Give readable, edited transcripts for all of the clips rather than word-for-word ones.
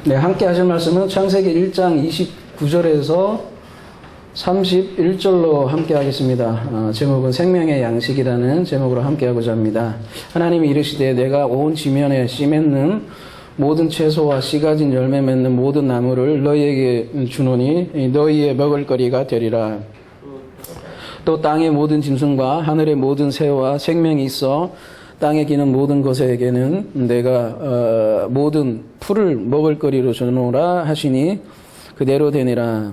네, 함께 하실 말씀은 창세기 1장 29절에서 31절로 함께 하겠습니다. 제목은 생명의 양식이라는 제목으로 함께 하고자 합니다. 하나님이 이르시되 내가 온 지면에 씨 맺는 모든 채소와 씨 가진 열매 맺는 모든 나무를 너희에게 주노니 너희의 먹을거리가 되리라. 또 땅의 모든 짐승과 하늘의 모든 새와 생명이 있어 땅에 기는 모든 것에게는 내가 모든 풀을 먹을거리로 주노라 하시니 그대로 되니라.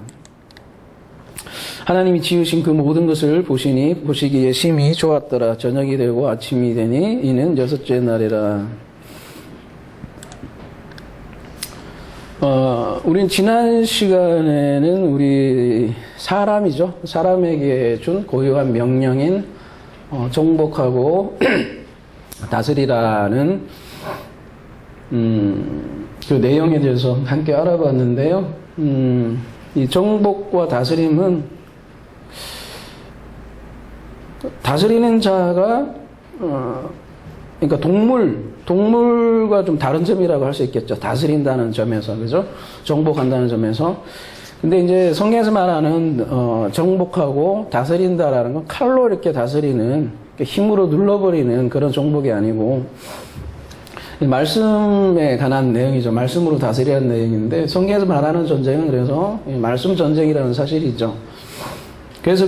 하나님이 지으신 그 모든 것을 보시니 보시기에 심히 좋았더라. 저녁이 되고 아침이 되니 이는 여섯째 날이라. 우린 지난 시간에는 우리 사람이죠. 사람에게 준 고유한 명령인 정복하고 다스리라는 그 내용에 대해서 함께 알아봤는데요. 이 정복과 다스림은 다스리는 자가 그러니까 동물과 좀 다른 점이라고 할 수 있겠죠. 다스린다는 점에서, 그죠? 정복한다는 점에서. 근데 이제 성경에서 말하는 정복하고 다스린다라는 건 칼로 이렇게 다스리는, 힘으로 눌러버리는 그런 정복이 아니고 말씀에 관한 내용이죠. 말씀으로 다스리는 내용인데 성경에서 말하는 전쟁은 그래서 말씀 전쟁이라는 사실이죠. 그래서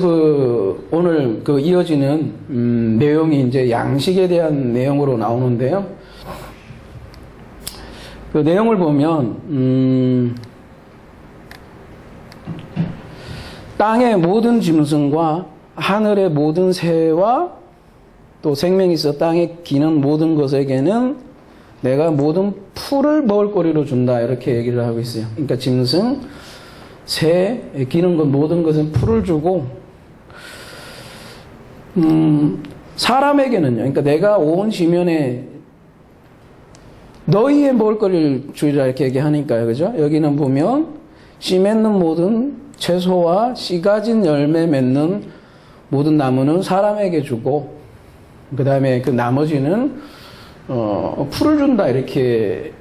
오늘 이어지는 내용이 이제 양식에 대한 내용으로 나오는데요. 그 내용을 보면 땅의 모든 짐승과 하늘의 모든 새와 또 생명이 있어 땅에 기는 모든 것에게는 내가 모든 풀을 먹을거리로 준다. 이렇게 얘기를 하고 있어요. 그러니까 짐승, 새, 기는 것 모든 것은 풀을 주고 사람에게는요. 그러니까 내가 온 지면에 너희의 먹을거리를 주리라 이렇게 얘기하니까요. 그죠? 여기는 보면 씨 맺는 모든 채소와 씨 가진 열매 맺는 모든 나무는 사람에게 주고 그 다음에 그 나머지는 풀을 준다 이렇게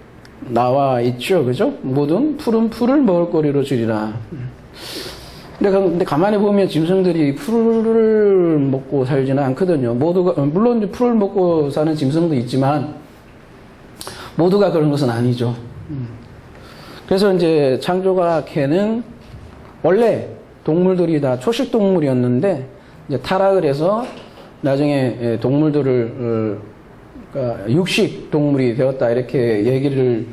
나와 있죠. 그죠? 모든 풀은 풀을 먹을거리로 주리라. 근데 가만히 보면 짐승들이 풀을 먹고 살지는 않거든요. 모두가, 물론 풀을 먹고 사는 짐승도 있지만, 모두가 그런 것은 아니죠. 그래서 이제 창조과학회는 원래 동물들이 다 초식동물이었는데, 이제 타락을 해서 나중에 동물들을, 그러니까 육식동물이 되었다, 이렇게 얘기를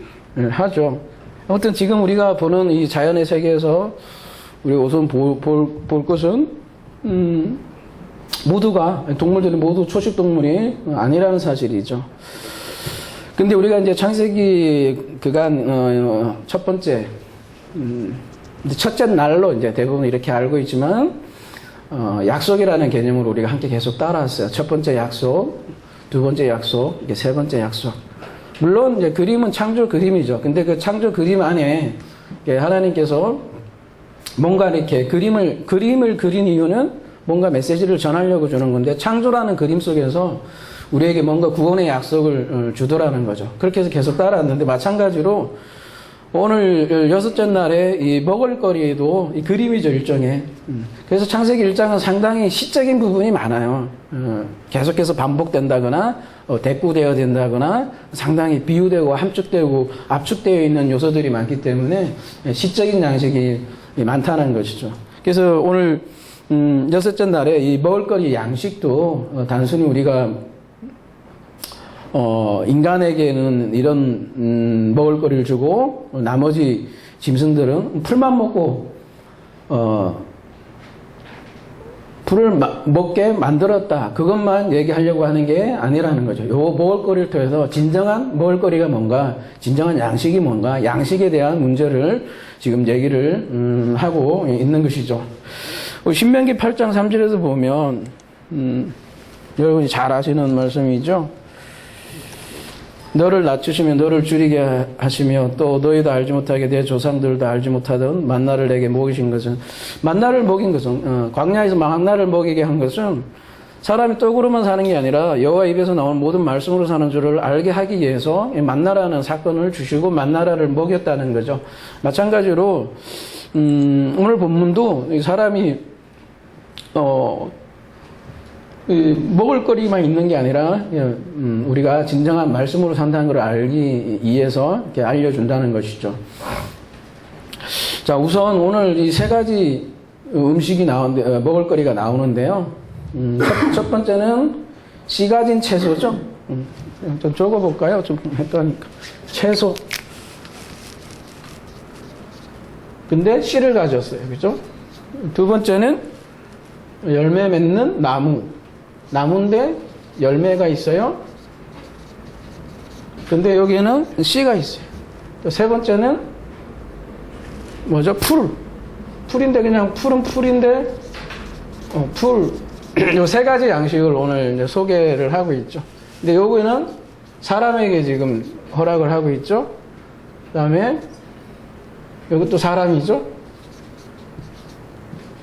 하죠. 아무튼 지금 우리가 보는 이 자연의 세계에서 우리가 우선 볼 것은, 동물들이 모두 초식동물이 아니라는 사실이죠. 근데 우리가 이제 창세기 그간, 첫 번째, 첫째 날로 이제 대부분 이렇게 알고 있지만, 약속이라는 개념으로 우리가 함께 계속 따라왔어요. 첫 번째 약속, 두 번째 약속, 이게 세 번째 약속. 물론 이제 그림은 창조 그림이죠. 근데 그 창조 그림 안에 하나님께서 뭔가 이렇게 그림을 그린 이유는 뭔가 메시지를 전하려고 주는 건데 창조라는 그림 속에서 우리에게 뭔가 구원의 약속을 주더라는 거죠. 그렇게 해서 계속 따라왔는데 마찬가지로 오늘 여섯째 날에 이 먹을거리도 이 그림이죠, 일종의. 그래서 창세기 1장은 상당히 시적인 부분이 많아요. 계속해서 반복된다거나 대꾸되어야 된다거나 상당히 비유되고 함축되고 압축되어 있는 요소들이 많기 때문에 시적인 양식이 많다는 것이죠. 그래서 오늘 여섯째 날에 이 먹을거리 양식도 단순히 우리가 인간에게는 이런 먹을거리를 주고 나머지 짐승들은 풀만 먹고 풀을 먹게 만들었다. 그것만 얘기하려고 하는 게 아니라는 거죠. 요 먹을거리를 통해서 진정한 먹을거리가 뭔가, 진정한 양식이 뭔가, 양식에 대한 문제를 지금 얘기를 하고 있는 것이죠. 신명기 8장 3절에서 보면 여러분이 잘 아시는 말씀이죠. 너를 낮추시며 너를 줄이게 하시며 또 너희도 알지 못하게 내 조상들도 알지 못하던 만나를 내게 먹이신 것은 광야에서 만나를 먹이게 한 것은 사람이 떡으로만 사는 게 아니라 여호와 입에서 나온 모든 말씀으로 사는 줄을 알게 하기 위해서 만나라는 사건을 주시고 만나라를 먹였다는 거죠. 마찬가지로 오늘 본문도 사람이 먹을 거리만 있는 게 아니라 우리가 진정한 말씀으로 산다는 걸 알기 위해서 이렇게 알려준다는 것이죠. 자, 우선 오늘 이 세 가지 음식이 먹을 거리가 나오는데요. 첫 번째는 씨 가진 채소죠. 좀 적어볼까요? 좀 했다니까. 채소. 근데 씨를 가졌어요. 그죠? 두 번째는 열매 맺는 나무. 나무인데 열매가 있어요. 근데 여기에는 씨가 있어요. 또 세 번째는 뭐죠? 풀. 풀인데 그냥 풀은 풀인데 풀. 요 세 가지 양식을 오늘 이제 소개를 하고 있죠. 근데 여기는 사람에게 지금 허락을 하고 있죠. 그 다음에 이것도 사람이죠.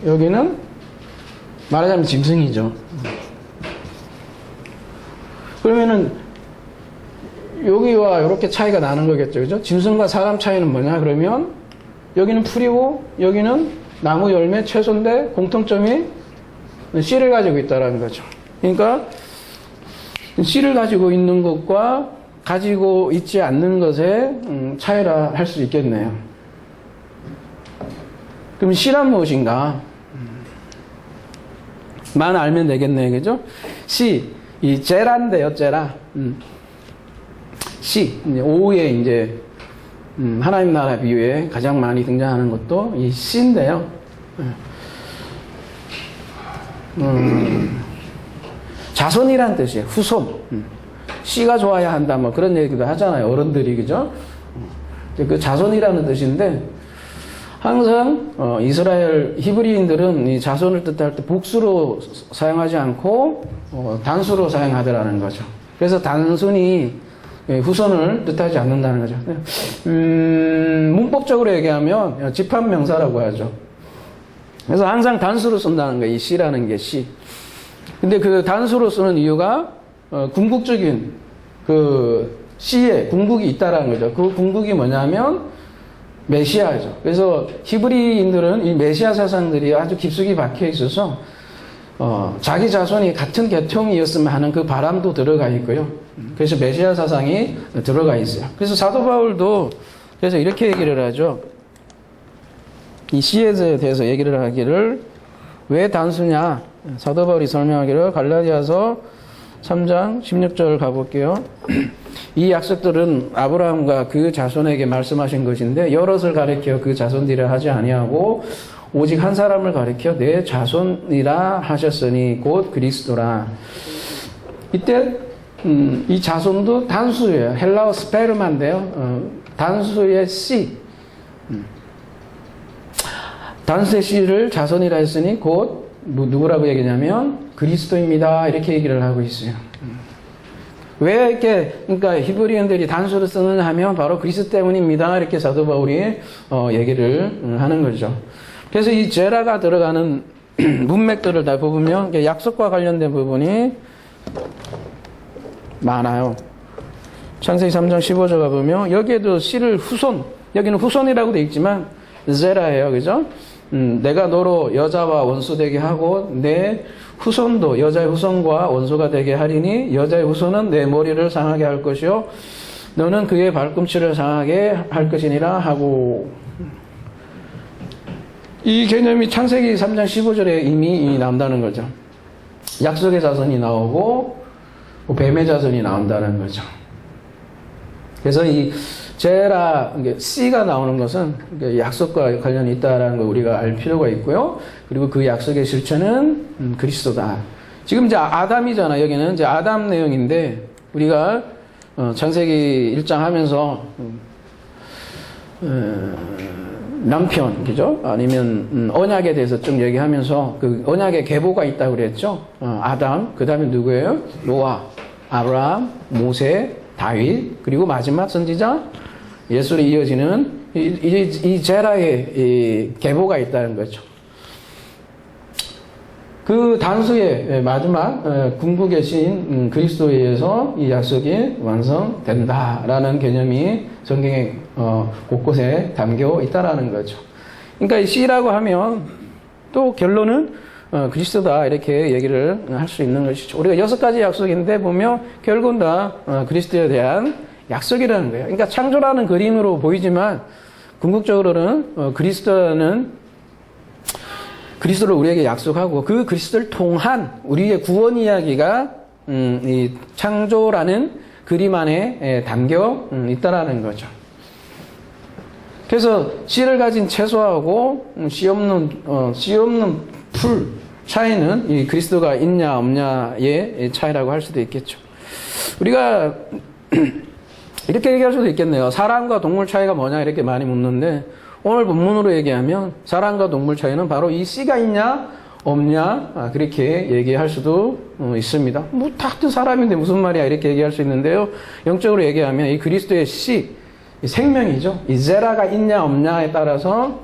여기는 말하자면 짐승이죠. 그러면은 여기와 이렇게 차이가 나는 거겠죠. 그죠? 짐승과 사람 차이는 뭐냐? 그러면 여기는 풀이고 여기는 나무 열매 채소인데 공통점이 씨를 가지고 있다는 거죠. 그러니까 씨를 가지고 있는 것과 가지고 있지 않는 것의 차이라 할 수 있겠네요. 그럼 씨란 무엇인가? 만 알면 되겠네요. 그죠? 씨, 이 제라인데요, 제라. 씨, 오후에 이제 하나님 나라 비유에 가장 많이 등장하는 것도 이 씨인데요. 자손이란 뜻이에요. 후손. 씨가 좋아야 한다, 뭐 그런 얘기도 하잖아요. 어른들이, 그죠? 그 자손이라는 뜻인데, 항상, 이스라엘 히브리인들은 이 자손을 뜻할 때 복수로 사용하지 않고, 단수로 사용하더라는 거죠. 그래서 단순히 후손을 뜻하지 않는다는 거죠. 문법적으로 얘기하면 집합명사라고 하죠. 그래서 항상 단수로 쓴다는 거예요. 이 씨라는 게 씨. 근데 그 단수로 쓰는 이유가 궁극적인 그 씨에 궁극이 있다라는 거죠. 그 궁극이 뭐냐면 메시아죠. 그래서 히브리인들은 이 메시아 사상들이 아주 깊숙이 박혀 있어서 자기 자손이 같은 계통이었으면 하는 그 바람도 들어가 있고요. 그래서 메시아 사상이 들어가 있어요. 그래서 사도 바울도 그래서 이렇게 얘기를 하죠. 이 씨에 대해서 얘기를 하기를 왜 단수냐? 사도 바울이 설명하기를 갈라디아서 3장 16절 가볼게요. 이 약속들은 아브라함과 그 자손에게 말씀하신 것인데 여럿을 가리켜 그 자손들이라 하지 아니하고 오직 한 사람을 가리켜 내 자손이라 하셨으니 곧 그리스도라. 이때 이 자손도 단수예요. 헬라어 스페르마인데요. 단수의 씨. 단수의 씨를 자손이라 했으니 곧 누구라고 얘기냐면 그리스도입니다. 이렇게 얘기를 하고 있어요. 왜 이렇게 그러니까 히브리인들이 단수를 쓰느냐 하면 바로 그리스도 때문입니다. 이렇게 사도 바울이 얘기를 하는 거죠. 그래서 이 제라가 들어가는 문맥들을 다 보면 약속과 관련된 부분이 많아요. 창세기 3장 15절 가보면 여기에도 씨를 후손, 여기는 후손이라고 되어 있지만 제라예요. 그죠? 내가 너로 여자와 원수 되게 하고 내 후손도 여자의 후손과 원수가 되게 하리니 여자의 후손은 내 머리를 상하게 할 것이요 너는 그의 발꿈치를 상하게 할 것이니라 하고, 이 개념이 창세기 3장 15절에 이미 나온다는 거죠. 약속의 자손이 나오고 뱀의 자손이 나온다는 거죠. 그래서 이 제라, 씨가 나오는 것은 약속과 관련이 있다는 걸 우리가 알 필요가 있고요. 그리고 그 약속의 실체는 그리스도다. 지금 이제 아담이잖아. 여기는 이제 아담 내용인데, 우리가 창세기 1장 하면서 남편, 그죠? 아니면 언약에 대해서 좀 얘기하면서 그 언약의 계보가 있다고 그랬죠? 아담, 그 다음에 누구예요? 노아, 아브라함, 모세, 다윗, 그리고 마지막 선지자 예수로 이어지는 이 제라의 이 계보가 있다는 거죠. 그 단수의 마지막 궁극의 신 그리스도에 의해서 이 약속이 완성된다라는 개념이 성경에 곳곳에 담겨 있다라는 거죠. 그러니까 이 씨라고 하면 또 결론은 그리스도다 이렇게 얘기를 할 수 있는 것이죠. 우리가 6가지 약속인데 보면 결국은 다 그리스도에 대한 약속이라는 거예요. 그러니까 창조라는 그림으로 보이지만 궁극적으로는 그리스도를 우리에게 약속하고 그 그리스도를 통한 우리의 구원 이야기가 이 창조라는 그림 안에 담겨 있다라는 거죠. 그래서 씨를 가진 채소하고 씨 없는 풀 차이는 이 그리스도가 있냐 없냐의 차이라고 할 수도 있겠죠. 우리가 이렇게 얘기할 수도 있겠네요. 사람과 동물 차이가 뭐냐 이렇게 많이 묻는데 오늘 본문으로 얘기하면 사람과 동물 차이는 바로 이 씨가 있냐 없냐 그렇게 얘기할 수도 있습니다. 뭐 다 사람인데 무슨 말이야 이렇게 얘기할 수 있는데요. 영적으로 얘기하면 이 그리스도의 씨, 이 생명이죠. 이 제라가 있냐 없냐에 따라서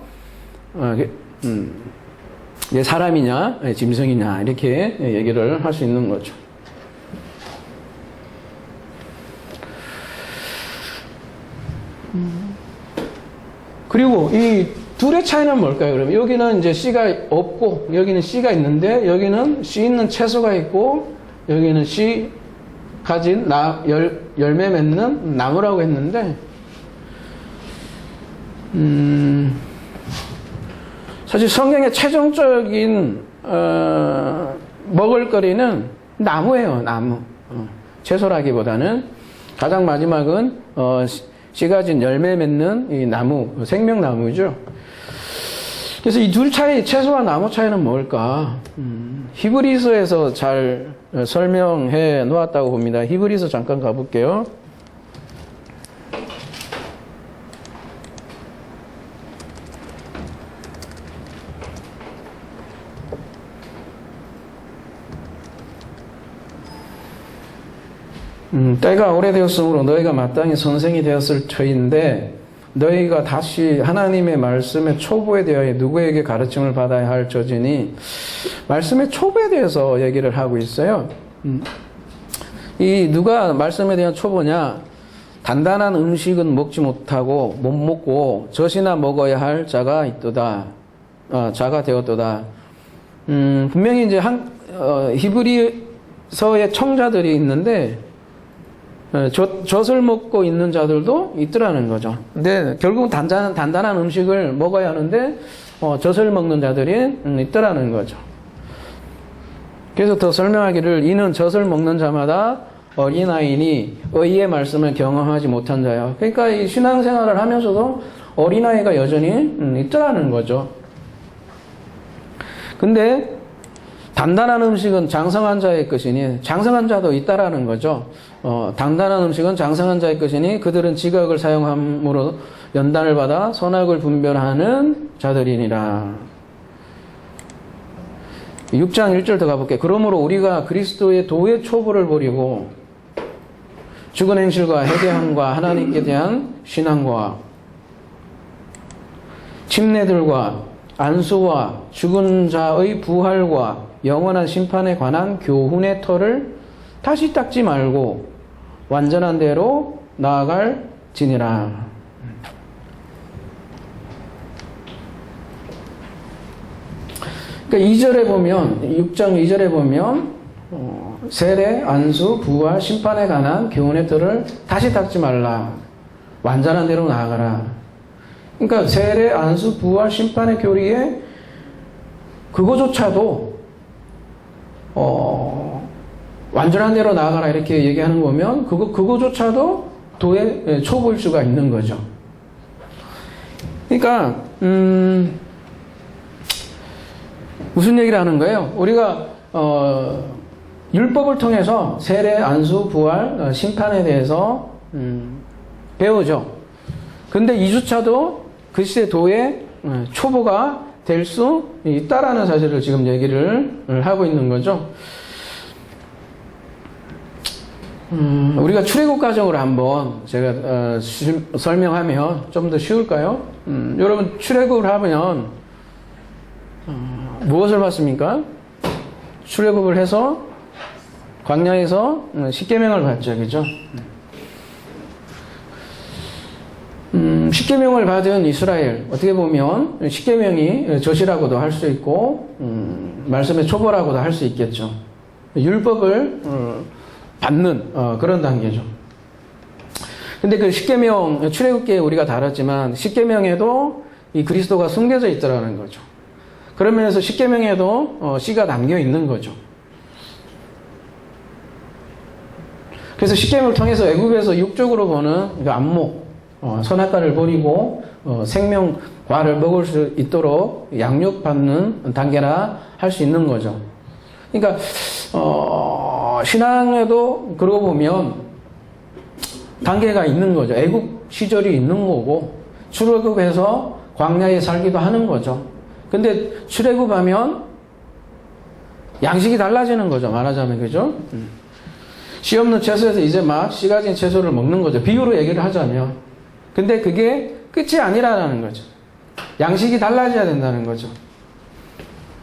사람이냐 짐승이냐 이렇게 얘기를 할 수 있는 거죠. 그리고 이 둘의 차이는 뭘까요? 그러면 여기는 이제 씨가 없고 여기는 씨가 있는데 여기는 씨 있는 채소가 있고 여기는 씨 가진 열매 맺는 나무라고 했는데 사실 성경의 최종적인 먹을거리는 나무예요. 나무. 채소라기보다는 가장 마지막은 씨 가진 열매 맺는 이 나무, 생명나무죠. 그래서 이 둘 차이, 채소와 나무 차이는 뭘까? 히브리서에서 잘 설명해 놓았다고 봅니다. 히브리서 잠깐 가볼게요. 때가 오래되었으므로 너희가 마땅히 선생이 되었을 터인데 너희가 다시 하나님의 말씀의 초보에 대하여 누구에게 가르침을 받아야 할 처지니 말씀의 초보에 대해서 얘기를 하고 있어요. 이 누가 말씀에 대한 초보냐? 단단한 음식은 먹지 못하고 못 먹고 젖이나 먹어야 할 자가 있도다. 자가 되었도다. 분명히 이제 히브리서의 청자들이 있는데 젖을 먹고 있는 자들도 있더라는 거죠. 근데 결국은 단단한 음식을 먹어야 하는데 젖을 먹는 자들이 있더라는 거죠. 그래서 더 설명하기를 이는 젖을 먹는 자마다 어린아이니 의의 말씀을 경험하지 못한 자야. 그러니까 이 신앙생활을 하면서도 어린아이가 여전히 있더라는 거죠. 근데 단단한 음식은 장성한 자의 것이니 장성한 자도 있다라는 거죠. 단단한 음식은 장성한 자의 것이니 그들은 지각을 사용함으로 연단을 받아 선악을 분별하는 자들이니라. 6장 1절 더 가볼게요. 그러므로 우리가 그리스도의 도의 초보를 버리고 죽은 행실과 회개함과 하나님께 대한 신앙과 침례들과 안수와 죽은 자의 부활과 영원한 심판에 관한 교훈의 터를 다시 닦지 말고 완전한 대로 나아갈지니라. 그러니까 2절에 보면 6장 2절에 보면 세례, 안수, 부활, 심판에 관한 교훈의 터를 다시 닦지 말라. 완전한 대로 나아가라. 그러니까 세례, 안수, 부활, 심판의 교리에 그거조차도 완전한 대로 나아가라 이렇게 얘기하는 거 보면 그거조차도 도의 초보일 수가 있는 거죠. 그러니까 무슨 얘기를 하는 거예요? 우리가 율법을 통해서 세례, 안수, 부활, 심판에 대해서 배우죠. 근데 이조차도 글쎄 도의 초보가 될 수 있다라는 사실을 지금 얘기를 하고 있는 거죠. 우리가 출애굽 과정을 한번 제가 설명하면 좀 더 쉬울까요? 여러분 출애굽을 하면 무엇을 받습니까? 출애굽을 해서 광야에서 십계명을 받죠, 그죠? 십계명을 받은 이스라엘, 어떻게 보면 십계명이 젖이라고도 할 수 있고 말씀의 초보라고도 할 수 있겠죠. 율법을 받는 그런 단계죠. 근데 그 십계명, 출애굽기에 우리가 다뤘지만 십계명에도 이 그리스도가 숨겨져 있더라는 거죠. 그런 면에서 십계명에도 씨가 담겨 있는 거죠. 그래서 십계명을 통해서 애굽에서 육적으로 보는 그 안목, 선악과를 버리고 생명과를 먹을 수 있도록 양육받는 단계라 할 수 있는 거죠. 그러니까 신앙에도 그러고 보면 단계가 있는 거죠. 애굽 시절이 있는 거고 출애굽해서 광야에 살기도 하는 거죠. 근데 출애굽하면 양식이 달라지는 거죠. 말하자면, 그죠? 씨 없는 채소에서 이제 막 씨 가진 채소를 먹는 거죠. 비유로 얘기를 하자면. 근데 그게 끝이 아니라는 거죠. 양식이 달라져야 된다는 거죠.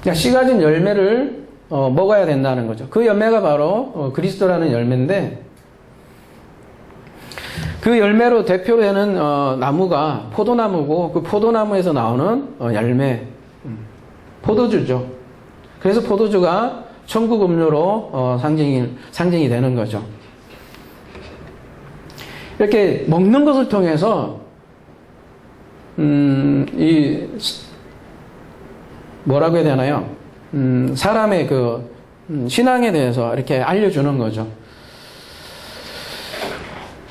그러니까 씨 가진 열매를 먹어야 된다는 거죠. 그 열매가 바로 그리스도라는 열매인데, 그 열매로 대표되는 나무가 포도나무고, 그 포도나무에서 나오는 열매, 포도주죠. 그래서 포도주가 천국 음료로 상징이 되는 거죠. 이렇게 먹는 것을 통해서 뭐라고 해야 되나요? 사람의 그 신앙에 대해서 이렇게 알려주는 거죠.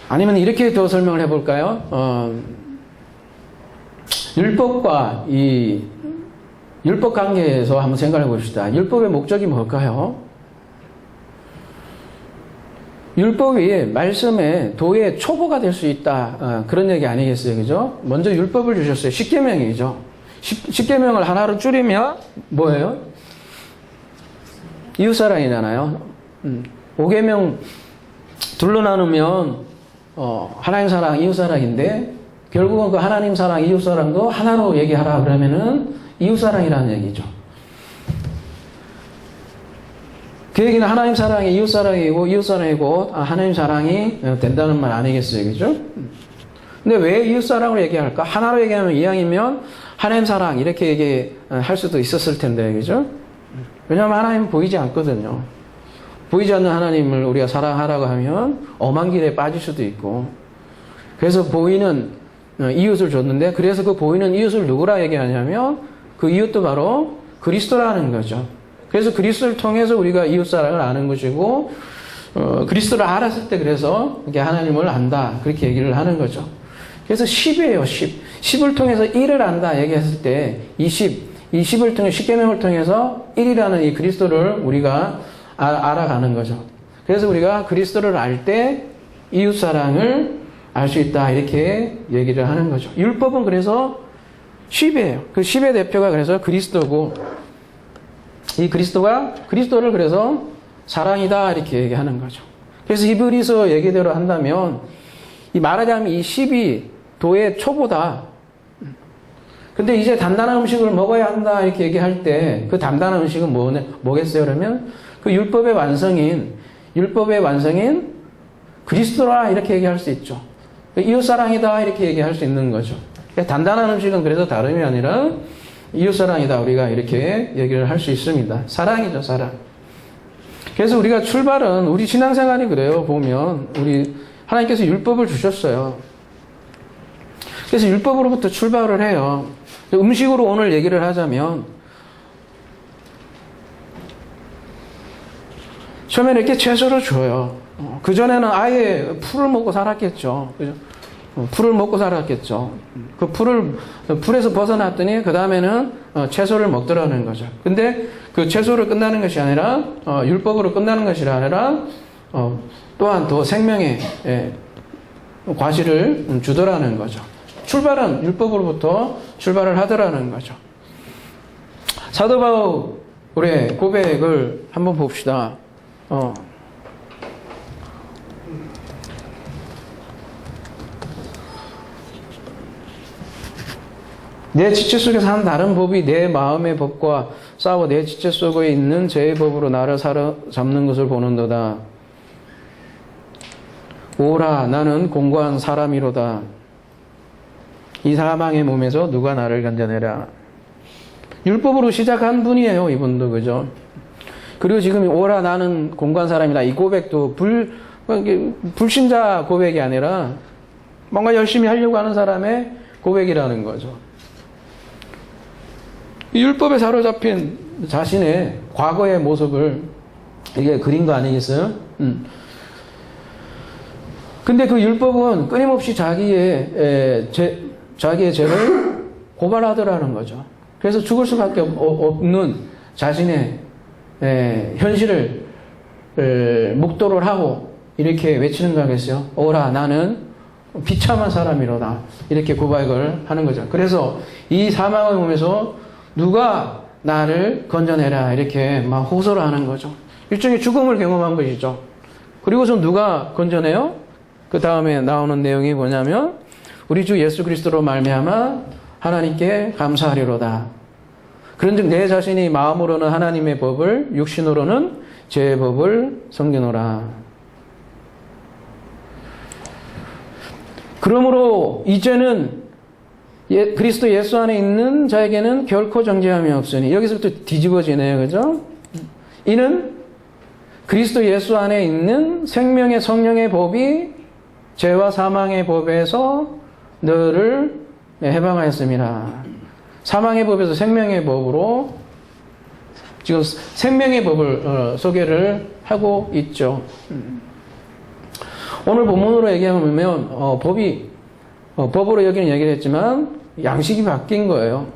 아니면 이렇게 더 설명을 해볼까요? 율법과 이 율법 관계에서 한번 생각해 봅시다. 율법의 목적이 뭘까요? 율법이 말씀의 도의 초보가 될 수 있다. 그런 얘기 아니겠어요? 그죠? 먼저 율법을 주셨어요. 십계명이죠. 십계명을 하나로 줄이면 뭐예요? 이웃사랑이잖아요. 5계명 둘로 나누면 하나님 사랑, 이웃사랑인데 결국은 그 하나님 사랑, 이웃사랑도 하나로 얘기하라 그러면은 이웃사랑이라는 얘기죠. 그 얘기는 하나님 사랑이 이웃사랑이고 이웃사랑이고 하나님 사랑이 된다는 말 아니겠어요? 그죠? 근데 왜 이웃사랑으로 얘기할까? 하나로 얘기하면 이왕이면 하나님 사랑 이렇게 얘기할 수도 있었을 텐데, 그죠? 왜냐하면 하나님은 보이지 않거든요. 보이지 않는 하나님을 우리가 사랑하라고 하면 엄한 길에 빠질 수도 있고, 그래서 보이는 이웃을 줬는데, 그래서 그 보이는 이웃을 누구라 얘기하냐면 그 이웃도 바로 그리스도라는 거죠. 그래서 그리스도를 통해서 우리가 이웃사랑을 아는 것이고, 그리스도를 알았을 때 그래서 이게 하나님을 안다 그렇게 얘기를 하는 거죠. 그래서 10이에요. 10을 통해서 1을 안다 얘기했을 때 이 10을 통해 십계명을 통해서 1이라는 이 그리스도를 우리가 알아가는 거죠. 그래서 우리가 그리스도를 알 때 이웃사랑을 알 수 있다 이렇게 얘기를 하는 거죠. 율법은 그래서 10이에요. 그 10의 대표가 그래서 그리스도고, 이 그리스도를 그래서 사랑이다 이렇게 얘기하는 거죠. 그래서 히브리서 얘기대로 한다면 이 말하자면 이 10이 도의 초보다. 근데 이제 단단한 음식을 먹어야 한다 이렇게 얘기할 때 그 단단한 음식은 뭐겠어요? 그러면 그 율법의 완성인 그리스도라 이렇게 얘기할 수 있죠. 이웃사랑이다 이렇게 얘기할 수 있는 거죠. 단단한 음식은 그래서 다름이 아니라 이웃사랑이다 우리가 이렇게 얘기를 할 수 있습니다. 사랑이죠, 사랑. 그래서 우리가 출발은 우리 신앙생활이 그래요. 보면 우리 하나님께서 율법을 주셨어요. 그래서 율법으로부터 출발을 해요. 음식으로 오늘 얘기를 하자면 처음에는 이렇게 채소를 줘요. 그전에는 아예 풀을 먹고 살았겠죠. 그죠? 풀을 먹고 살았겠죠. 그 풀에서 벗어났더니 그 다음에는 채소를 먹더라는 거죠. 근데 그 채소로 끝나는 것이 아니라 율법으로 끝나는 것이 아니라 또한 더 생명의 과실을 주더라는 거죠. 출발은 율법으로부터 출발을 하더라는 거죠. 사도 바울의 고백을 한번 봅시다. 내 지체 속에서 한 다른 법이 내 마음의 법과 싸워 내 지체 속에 있는 죄의 법으로 나를 사로잡는 것을 보는도다. 오라 나는 공고한 사람이로다. 이 사망의 몸에서 누가 나를 건져내라. 율법으로 시작한 분이에요, 이분도. 그죠? 그리고 지금 오라 나는 공고한 사람이다. 이 고백도 불신자 고백이 아니라 뭔가 열심히 하려고 하는 사람의 고백이라는 거죠. 이 율법에 사로잡힌 자신의 과거의 모습을 이게 그린 거 아니겠어요? 근데 그 율법은 끊임없이 자기의 죄를 고발하더라는 거죠. 그래서 죽을 수밖에 없는 자신의 현실을 묵도를 하고 이렇게 외치는 거 하겠어요? 오라 나는 비참한 사람이로다. 이렇게 고백을 하는 거죠. 그래서 이 사망의 몸에서 누가 나를 건져내라 이렇게 막 호소를 하는 거죠. 일종의 죽음을 경험한 것이죠. 그리고서 누가 건져내요? 그 다음에 나오는 내용이 뭐냐면 우리 주 예수 그리스도로 말미암아 하나님께 감사하리로다. 그런즉 내 자신이 마음으로는 하나님의 법을 육신으로는 죄의 법을 섬기노라. 그러므로 이제는 그리스도 예수 안에 있는 자에게는 결코 정죄함이 없으니 여기서부터 뒤집어지네요. 그죠? 이는 그리스도 예수 안에 있는 생명의 성령의 법이 죄와 사망의 법에서 너를 해방하였습니다. 사망의 법에서 생명의 법으로 지금 생명의 법을 소개를 하고 있죠. 오늘 본문으로 얘기하면 법으로 여기는 얘기를 했지만 양식이 바뀐 거예요.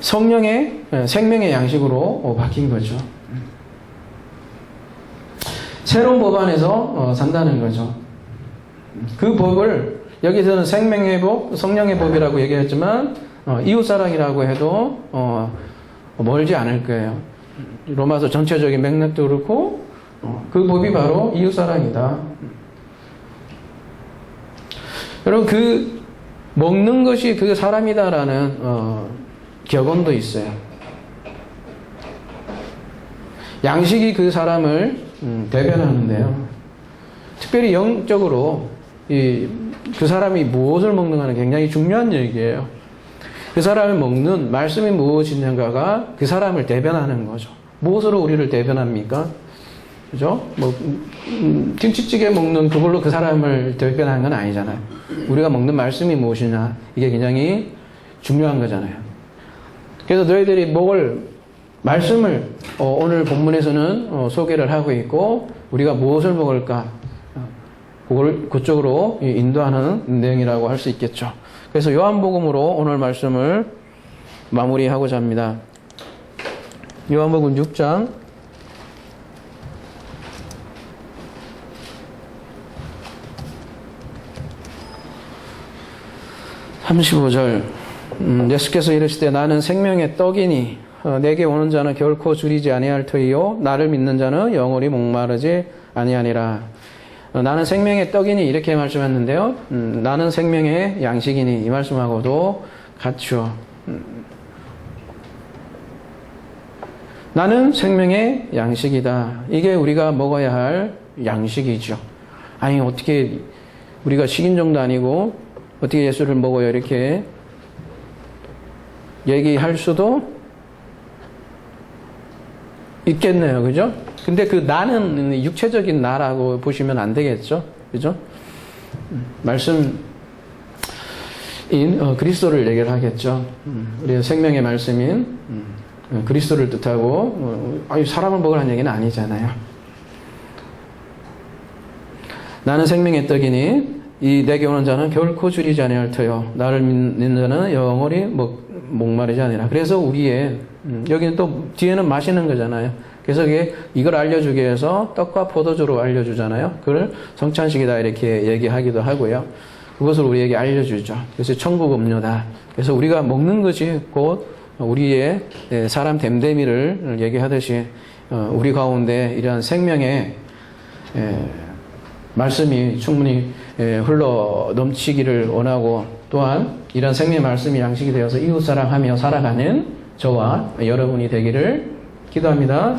성령의 생명의 양식으로 바뀐 거죠. 새로운 법 안에서 산다는 거죠. 그 법을 여기서는 생명의 법, 성령의 법이라고 얘기했지만 이웃사랑이라고 해도 멀지 않을 거예요. 로마서 전체적인 맥락도 그렇고 그 법이 바로 이웃사랑이다. 여러분 그 먹는 것이 그 사람이다라는 격언도 있어요. 양식이 그 사람을 대변하는데요. 특별히 영적으로 그 사람이 무엇을 먹는가는 굉장히 중요한 얘기예요. 그 사람이 먹는 말씀이 무엇이냐가 그 사람을 대변하는 거죠. 무엇으로 우리를 대변합니까? 그죠? 김치찌개 먹는 그걸로 그 사람을 대변하는 건 아니잖아요. 우리가 먹는 말씀이 무엇이냐 이게 굉장히 중요한 거잖아요. 그래서 너희들이 먹을 말씀을 오늘 본문에서는 소개를 하고 있고 우리가 무엇을 먹을까 그쪽으로 인도하는 내용이라고 할 수 있겠죠. 그래서 요한복음으로 오늘 말씀을 마무리하고자 합니다. 요한복음 6장 35절 예수께서 이르시되 나는 생명의 떡이니 내게 오는 자는 결코 줄이지 아니할 터이요 나를 믿는 자는 영원히 목마르지 아니하니라. 나는 생명의 떡이니 이렇게 말씀했는데요. 나는 생명의 양식이니 이 말씀하고도 같죠. 나는 생명의 양식이다. 이게 우리가 먹어야 할 양식이죠. 아니 어떻게 우리가 식인종도 아니고 어떻게 예수를 먹어요 이렇게 얘기할 수도 있겠네요. 그죠? 근데 그 나는 육체적인 나라고 보시면 안 되겠죠? 그죠? 말씀인 그리스도를 얘기를 하겠죠. 우리의 생명의 말씀인 그리스도를 뜻하고 사람을 먹으라는 얘기는 아니잖아요. 나는 생명의 떡이니 이 내게 오는 자는 결코 줄이지 아니할 터요 나를 믿는 자는 영원히 목마르지 아니라. 그래서 우리의 여기는 또 뒤에는 마시는 거잖아요. 그래서 이걸 알려주기 위해서 떡과 포도주로 알려주잖아요. 그걸 성찬식이다 이렇게 얘기하기도 하고요. 그것을 우리에게 알려주죠. 그래서 천국 음료다. 그래서 우리가 먹는 것이 곧 우리의 사람 됨됨이를 얘기하듯이 우리 가운데 이러한 생명의 말씀이 충분히 흘러 넘치기를 원하고 또한 이런 생명의 말씀이 양식이 되어서 이웃사랑하며 살아가는 저와 여러분이 되기를 기도합니다.